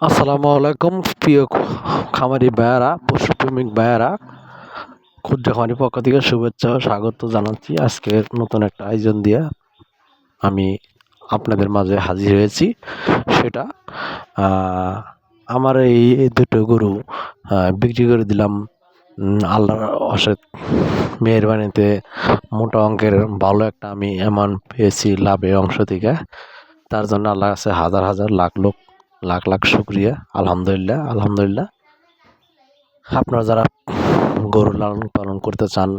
আসসালামু আলাইকুম প্রিয় খামারি ভাইয়ারা, পশুপ্রেমিক ভাইয়ারা, ক্ষুদ্র খামারি পক্ষ থেকে শুভেচ্ছা ও স্বাগত জানাচ্ছি। আজকের নতুন একটা আয়োজন দিয়ে আমি আপনাদের মাঝে হাজির হয়েছি। সেটা আমার এই দুটো গরু বিক্রি করে দিলাম। আল্লাহর অশেষ মেহেরবানিতে মোটা অঙ্কের ভালো একটা আমি অ্যামাউন্ট পেয়েছি লাভের অংশ থেকে। তার জন্য আল্লাহর কাছে হাজার হাজার লাখ লাখ শুক্রিয়া। আলহামদুলিল্লাহ আলহামদুলিল্লাহ। আপনারা যারা গরু লালন পালন করতে চান,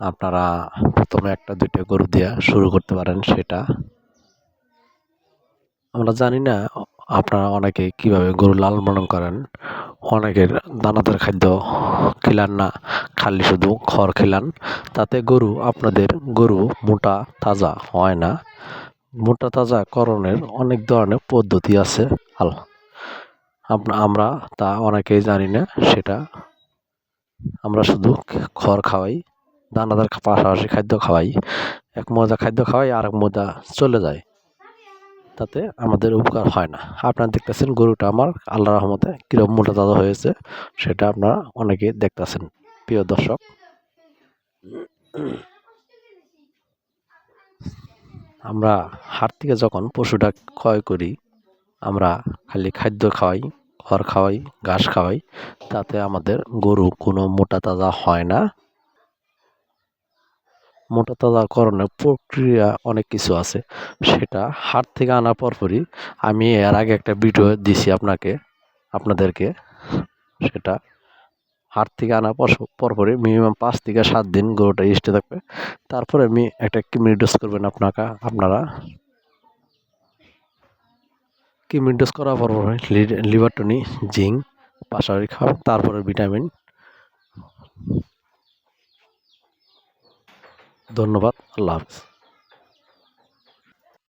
আপনারা প্রথমে একটা দুইটা গরু দিয়ে শুরু করতে পারেন। সেটা আমরা জানি না আপনারা অনেকে কিভাবে গরু লালন পালন করেন। অনেকের দানাদার খাদ্য খিলান না, খালি শুধু খড় খিলান। তাতে আপনাদের গরু মোটা তাজা হয় না। মোটা তাজা করণের অনেক ধরনের পদ্ধতি আছে। আমরা তা অনেকেই জানি না। সেটা আমরা শুধু খড় খাওয়াই, দানাদার পাশাপাশি খাদ্য খাওয়াই। এক মজা খাদ্য খাওয়াই আর এক মজা চলে যায়, তাতে আমাদের উপকার হয় না। আপনারা দেখতেছেন গরুটা আমার আল্লাহর রহমতে কিরকম মোটা তাজা হয়েছে, সেটা আপনারা অনেকে দেখতেছেন। প্রিয় দর্শক, আমরা হাট থেকে যখন পশুটা ক্রয় করি, আমরা খালি খাদ্য খাওয়াই, খড় খাওয়াই, ঘাস খাওয়াই। তাতে আমাদের গরু কোনো মোটা তাজা হয় না। মোটা তাজাকরণের প্রক্রিয়া অনেক কিছু আছে। সেটা হাট থেকে আনার পরপরই আমি এর আগে একটা ভিডিও দিছি আপনাদেরকে। সেটা হাট থেকে আনার পরপরই মিনিমাম 5 থেকে 7 দিন গরুটা রেস্টে থাকবে। তারপরে আমি একটা কিডনি ডোজ করবেন আপনারা। কিডনি ডোজ করার পর লিভার টনিক, জিঙ্ক পাশাপাশি খাবেন, তারপরে ভিটামিন। ধন্যবাদ। আল্লাহ হাফেজ।